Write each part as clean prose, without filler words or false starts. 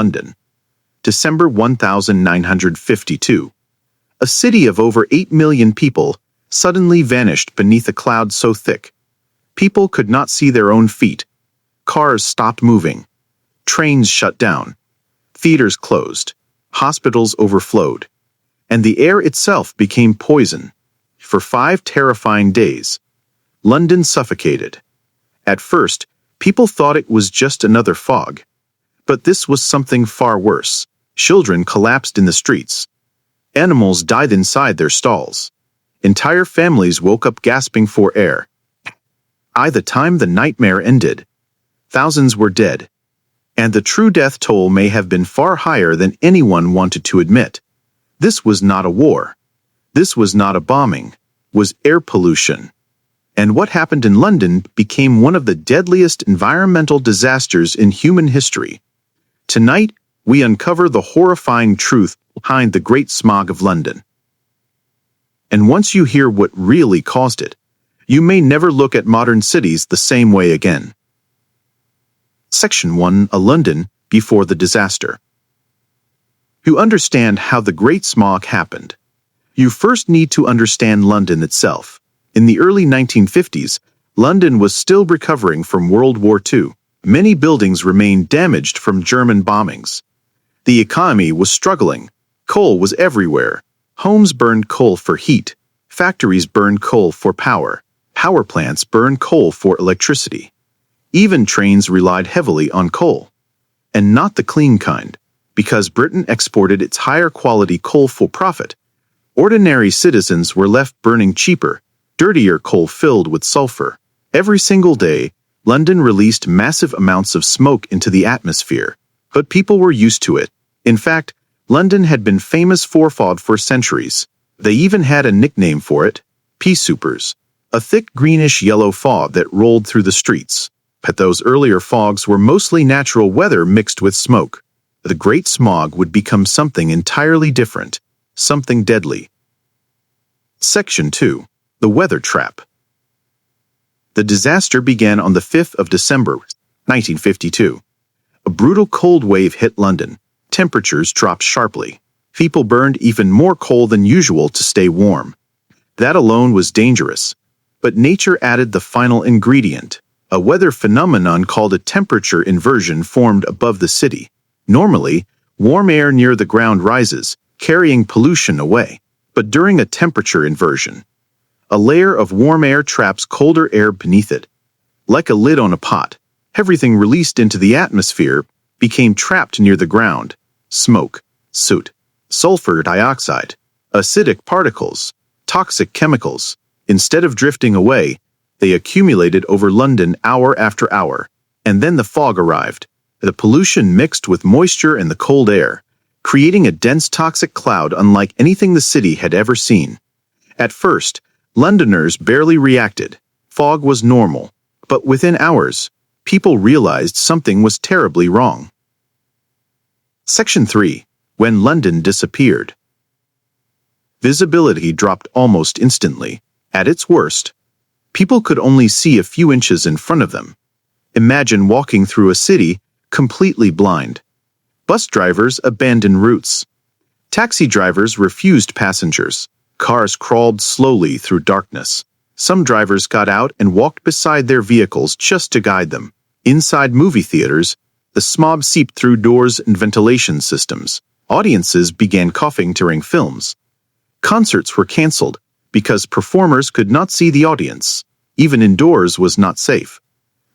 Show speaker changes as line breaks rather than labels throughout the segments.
London. December 1952. A city of over 8 million people suddenly vanished beneath a cloud so thick. People could not see their own feet. Cars stopped moving. Trains shut down. Theaters closed. Hospitals overflowed. And the air itself became poison. For 5 terrifying days, London suffocated. At first, people thought it was just another fog. But this was something far worse. Children collapsed in the streets. Animals died inside their stalls. Entire families woke up gasping for air. By the time the nightmare ended, thousands were dead. And the true death toll may have been far higher than anyone wanted to admit. This was not a war. This was not a bombing. It was air pollution. And what happened in London became one of the deadliest environmental disasters in human history. Tonight, we uncover the horrifying truth behind the Great Smog of London. And once you hear what really caused it, you may never look at modern cities the same way again. Section 1. A London before the disaster. To understand how the Great Smog happened, you first need to understand London itself. In the early 1950s, London was still recovering from World War II. Many buildings remained damaged from German bombings. The economy was struggling. Coal was everywhere. Homes burned coal for heat. Factories burned coal for power. Power plants burned coal for electricity. Even trains relied heavily on coal. And not the clean kind, because Britain exported its higher quality coal for profit. Ordinary citizens were left burning cheaper, dirtier coal filled with sulfur. Every single day, London released massive amounts of smoke into the atmosphere, but people were used to it. In fact, London had been famous for fog for centuries. They even had a nickname for it, pea soupers, a thick greenish-yellow fog that rolled through the streets. But those earlier fogs were mostly natural weather mixed with smoke. The Great Smog would become something entirely different, something deadly. Section 2. The Weather Trap. The disaster began on the 5th of December, 1952. A brutal cold wave hit London. Temperatures dropped sharply. People burned even more coal than usual to stay warm. That alone was dangerous. But nature added the final ingredient. A weather phenomenon called a temperature inversion formed above the city. Normally, warm air near the ground rises, carrying pollution away. But during a temperature inversion, a layer of warm air traps colder air beneath it. Like a lid on a pot, everything released into the atmosphere became trapped near the ground. Smoke, soot, sulfur dioxide, acidic particles, toxic chemicals. Instead of drifting away, they accumulated over London hour after hour. And then the fog arrived. The pollution mixed with moisture and the cold air, creating a dense toxic cloud unlike anything the city had ever seen. At first, Londoners barely reacted. Fog was normal. But within hours, people realized something was terribly wrong. Section 3. When London disappeared. Visibility dropped almost instantly. At its worst, people could only see a few inches in front of them. Imagine walking through a city completely blind. Bus drivers abandoned routes. Taxi drivers refused passengers. Cars crawled slowly through darkness. Some drivers got out and walked beside their vehicles just to guide them. Inside movie theaters, the smog seeped through doors and ventilation systems. Audiences began coughing during films. Concerts were canceled because performers could not see the audience. Even indoors was not safe.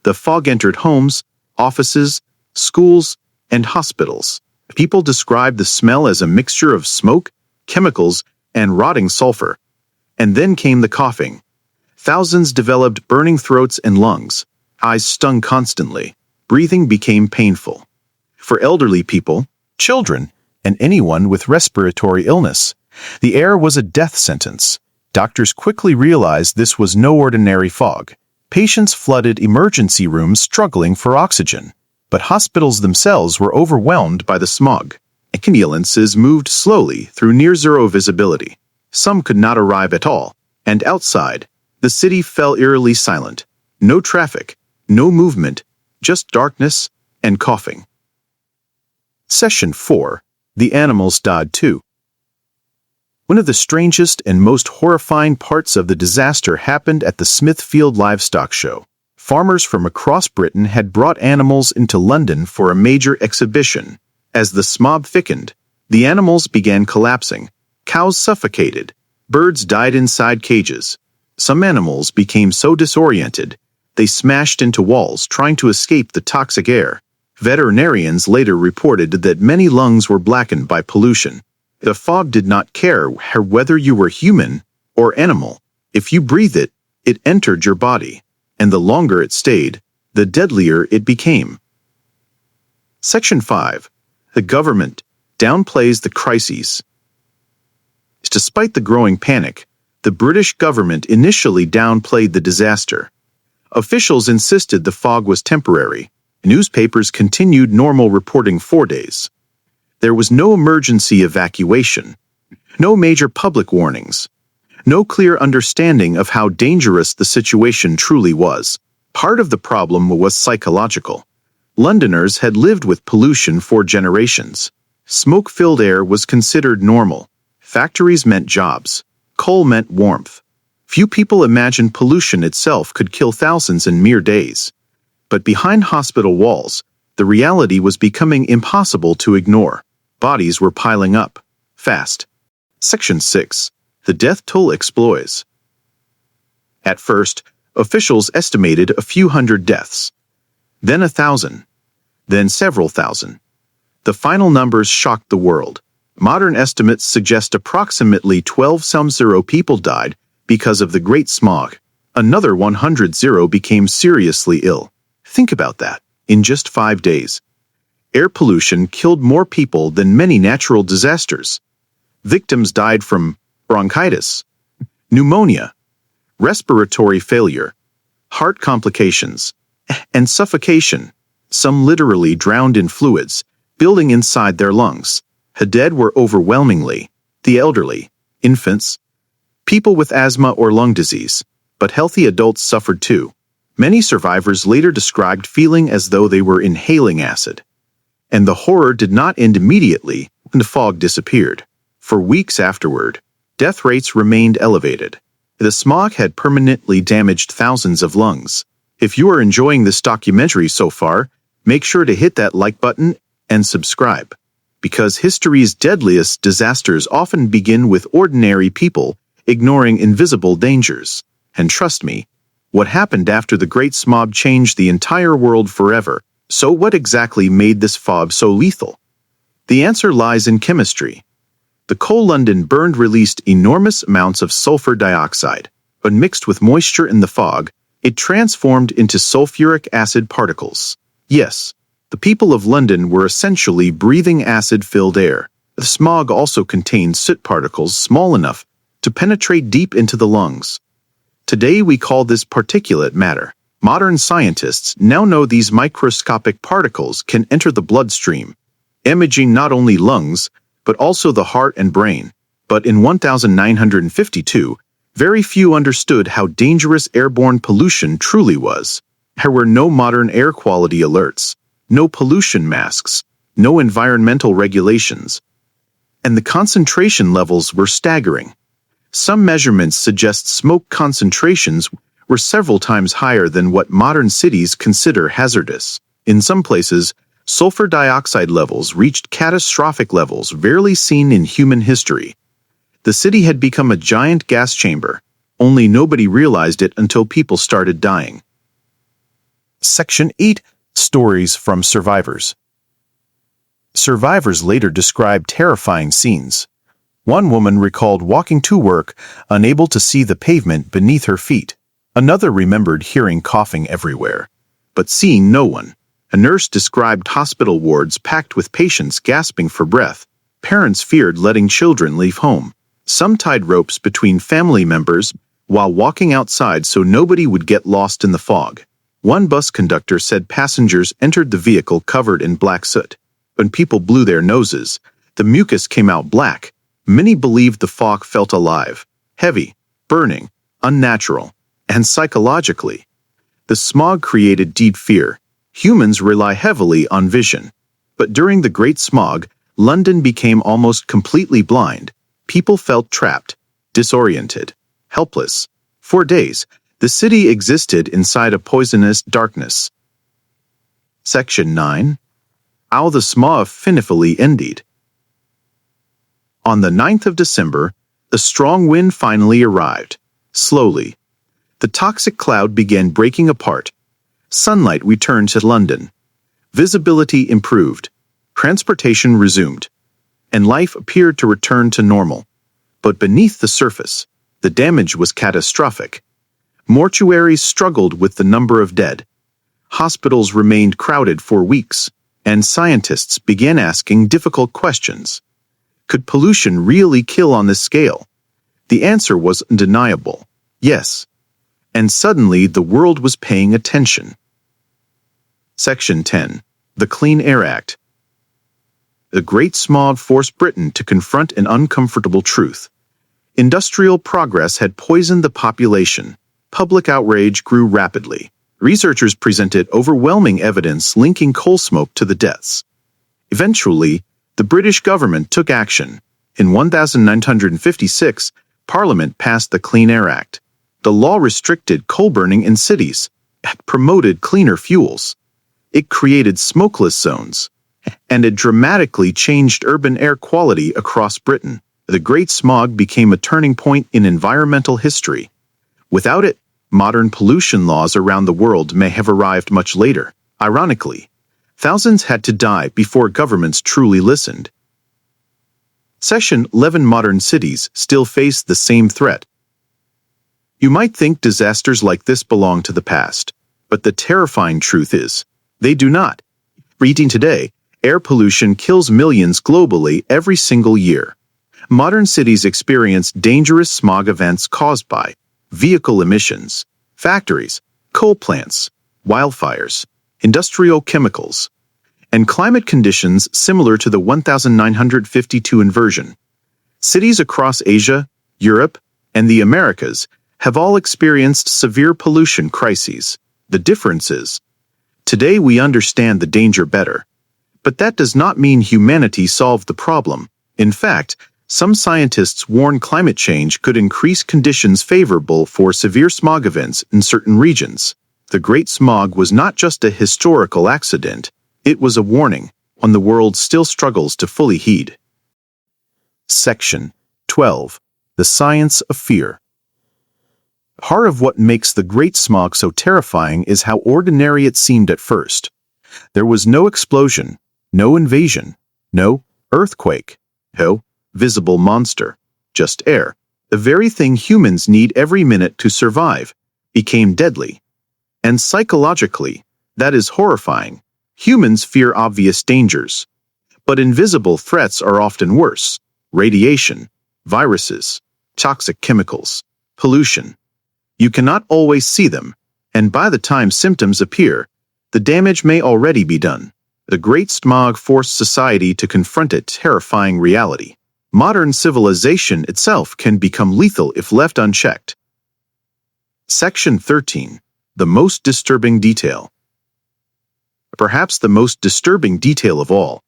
The fog entered homes, offices, schools, and hospitals. People described the smell as a mixture of smoke, chemicals, and rotting sulfur. And then came the coughing. Thousands developed burning throats and lungs. Eyes stung constantly. Breathing became painful. For elderly people, children, and anyone with respiratory illness, the air was a death sentence. Doctors quickly realized this was no ordinary fog. Patients flooded emergency rooms struggling for oxygen. But hospitals themselves were overwhelmed by the smog. Ambulances moved slowly through near-zero visibility. Some could not arrive at all. And outside, the city fell eerily silent. No traffic, no movement, just darkness and coughing. Session 4. The animals died too. One of the strangest and most horrifying parts of the disaster happened at the Smithfield Livestock Show. Farmers from across Britain had brought animals into London for a major exhibition. As the smog thickened, the animals began collapsing. Cows suffocated. Birds died inside cages. Some animals became so disoriented, they smashed into walls trying to escape the toxic air. Veterinarians later reported that many lungs were blackened by pollution. The fog did not care whether you were human or animal. If you breathed it, it entered your body, and the longer it stayed, the deadlier it became. Section 5. The government downplays the crises. Despite the growing panic, the British government initially downplayed the disaster. Officials insisted the fog was temporary. Newspapers continued normal reporting 4 days. There was no emergency evacuation, no major public warnings, no clear understanding of how dangerous the situation truly was. Part of the problem was psychological. Londoners had lived with pollution for generations. Smoke-filled air was considered normal. Factories meant jobs. Coal meant warmth. Few people imagined pollution itself could kill thousands in mere days. But behind hospital walls, the reality was becoming impossible to ignore. Bodies were piling up. Fast. Section 6. The death toll explodes. At first, officials estimated a few hundred deaths. Then 1,000. Then several thousand. The final numbers shocked the world. Modern estimates suggest approximately 12,000 people died because of the Great Smog. Another 100 became seriously ill. Think about that. In just 5 days, air pollution killed more people than many natural disasters. Victims died from bronchitis, pneumonia, respiratory failure, heart complications, and suffocation. Some literally drowned in fluids, building inside their lungs. The dead were overwhelmingly the elderly, infants, people with asthma or lung disease, but healthy adults suffered too. Many survivors later described feeling as though they were inhaling acid. And the horror did not end immediately when the fog disappeared. For weeks afterward, death rates remained elevated. The smog had permanently damaged thousands of lungs. If you are enjoying this documentary so far, make sure to hit that like button and subscribe. Because history's deadliest disasters often begin with ordinary people ignoring invisible dangers. And trust me, what happened after the Great Smog changed the entire world forever. So what exactly made this fog so lethal? The answer lies in chemistry. The coal London burned released enormous amounts of sulfur dioxide. When mixed with moisture in the fog, it transformed into sulfuric acid particles. Yes, the people of London were essentially breathing acid-filled air. The smog also contained soot particles small enough to penetrate deep into the lungs. Today we call this particulate matter. Modern scientists now know these microscopic particles can enter the bloodstream, imaging not only lungs, but also the heart and brain. But in 1952, very few understood how dangerous airborne pollution truly was. There were no modern air quality alerts, no pollution masks, no environmental regulations, and the concentration levels were staggering. Some measurements suggest smoke concentrations were several times higher than what modern cities consider hazardous. In some places, sulfur dioxide levels reached catastrophic levels rarely seen in human history. The city had become a giant gas chamber, only nobody realized it until people started dying. Section 8. Stories from survivors. Survivors later described terrifying scenes. One woman recalled walking to work, unable to see the pavement beneath her feet. Another remembered hearing coughing everywhere, but seeing no one. A nurse described hospital wards packed with patients gasping for breath. Parents feared letting children leave home. Some tied ropes between family members while walking outside so nobody would get lost in the fog. One bus conductor said passengers entered the vehicle covered in black soot. When people blew their noses, the mucus came out black. Many believed the fog felt alive, heavy, burning, unnatural, and psychologically. The smog created deep fear. Humans rely heavily on vision. But during the Great Smog, London became almost completely blind. People felt trapped, disoriented, helpless. For days, the city existed inside a poisonous darkness. Section 9. How the Smog finally ended. On the 9th of December, a strong wind finally arrived. Slowly, the toxic cloud began breaking apart. Sunlight returned to London. Visibility improved. Transportation resumed. And life appeared to return to normal. But beneath the surface, the damage was catastrophic. Mortuaries struggled with the number of dead. Hospitals remained crowded for weeks, and scientists began asking difficult questions. Could pollution really kill on this scale? The answer was undeniable. Yes. And suddenly the world was paying attention. Section 10. The Clean Air Act. The Great Smog forced Britain to confront an uncomfortable truth. Industrial progress had poisoned the population. Public outrage grew rapidly. Researchers presented overwhelming evidence linking coal smoke to the deaths. Eventually, the British government took action. In 1956, Parliament passed the Clean Air Act. The law restricted coal burning in cities, promoted cleaner fuels. It created smokeless zones, and it dramatically changed urban air quality across Britain. The Great Smog became a turning point in environmental history. Without it, modern pollution laws around the world may have arrived much later. Ironically, thousands had to die before governments truly listened. Section 11. Modern cities still face the same threat. You might think disasters like this belong to the past, but the terrifying truth is, they do not. Reading today, air pollution kills millions globally every single year. Modern cities experience dangerous smog events caused by vehicle emissions, factories, coal plants, wildfires, industrial chemicals, and climate conditions similar to the 1952 inversion. Cities across Asia, Europe, and the Americas have all experienced severe pollution crises. The difference is, today we understand the danger better. But that does not mean humanity solved the problem. In fact, some scientists warn climate change could increase conditions favorable for severe smog events in certain regions. The Great Smog was not just a historical accident, it was a warning, one the world still struggles to fully heed. Section 12. The Science of Fear. Part of what makes the Great Smog so terrifying is how ordinary it seemed at first. There was no explosion, no invasion, no earthquake, no visible monster, just air. The very thing humans need every minute to survive became deadly. And psychologically, that is horrifying. Humans fear obvious dangers. But invisible threats are often worse. Radiation, viruses, toxic chemicals, pollution. You cannot always see them, and by the time symptoms appear, the damage may already be done. The Great Smog forced society to confront a terrifying reality. Modern civilization itself can become lethal if left unchecked. Section 13. The most disturbing detail. Perhaps the most disturbing detail of all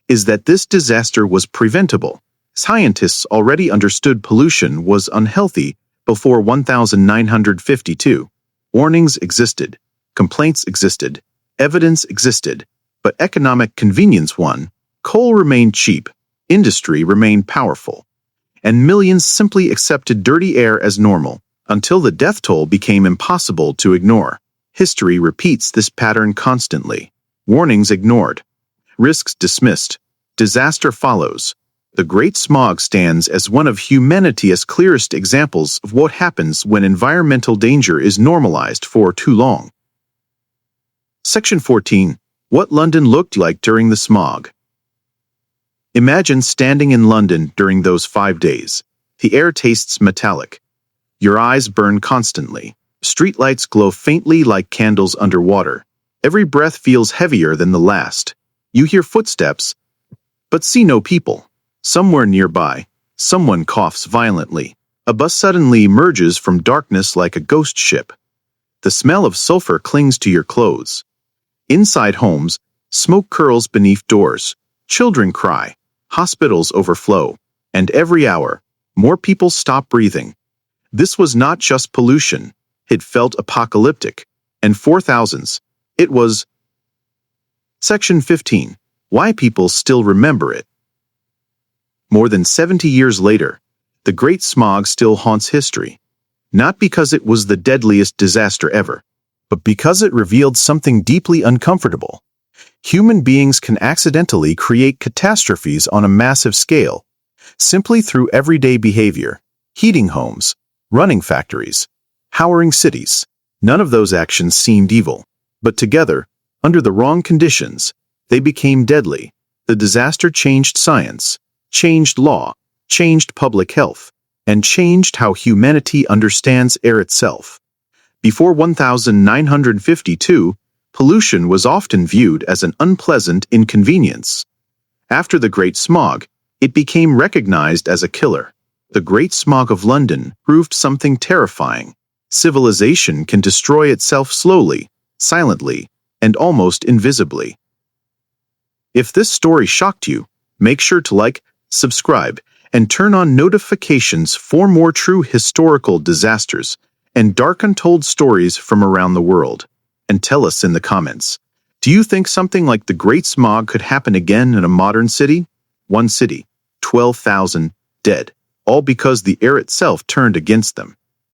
is that this disaster was preventable. Scientists already understood pollution was unhealthy before 1952. Warnings existed, complaints existed, evidence existed, but economic convenience won. Coal remained cheap, industry remained powerful, and millions simply accepted dirty air as normal, until the death toll became impossible to ignore. History repeats this pattern constantly. Warnings ignored, risks dismissed, disaster follows. The Great Smog stands as one of humanity's clearest examples of what happens when environmental danger is normalized for too long. Section 14. What London looked like during the smog. Imagine standing in London during those 5 days. The air tastes metallic. Your eyes burn constantly. Streetlights glow faintly like candles underwater. Every breath feels heavier than the last. You hear footsteps, but see no people. Somewhere nearby, someone coughs violently. A bus suddenly emerges from darkness like a ghost ship. The smell of sulfur clings to your clothes. Inside homes, Smoke curls beneath doors, children cry, hospitals overflow, and every hour, more people stop breathing. This was not just pollution, it felt apocalyptic, and for thousands, it was. Section 15. Why people still remember it. More than 70 years later, the Great Smog still haunts history. Not because it was the deadliest disaster ever, but because it revealed something deeply uncomfortable. Human beings can accidentally create catastrophes on a massive scale, simply through everyday behavior, heating homes, running factories, powering cities. None of those actions seemed evil, but together, under the wrong conditions, they became deadly. The disaster changed science, changed law, changed public health, and changed how humanity understands air itself. Before 1952, pollution was often viewed as an unpleasant inconvenience. After the Great Smog, it became recognized as a killer. The Great Smog of London proved something terrifying. Civilization can destroy itself slowly, silently, and almost invisibly. If this story shocked you, make sure to like, subscribe, and turn on notifications for more true historical disasters and dark untold stories from around the world. And tell us in the comments, do you think something like the Great Smog could happen again in a modern city? One city, 12,000 dead, all because the air itself turned against them.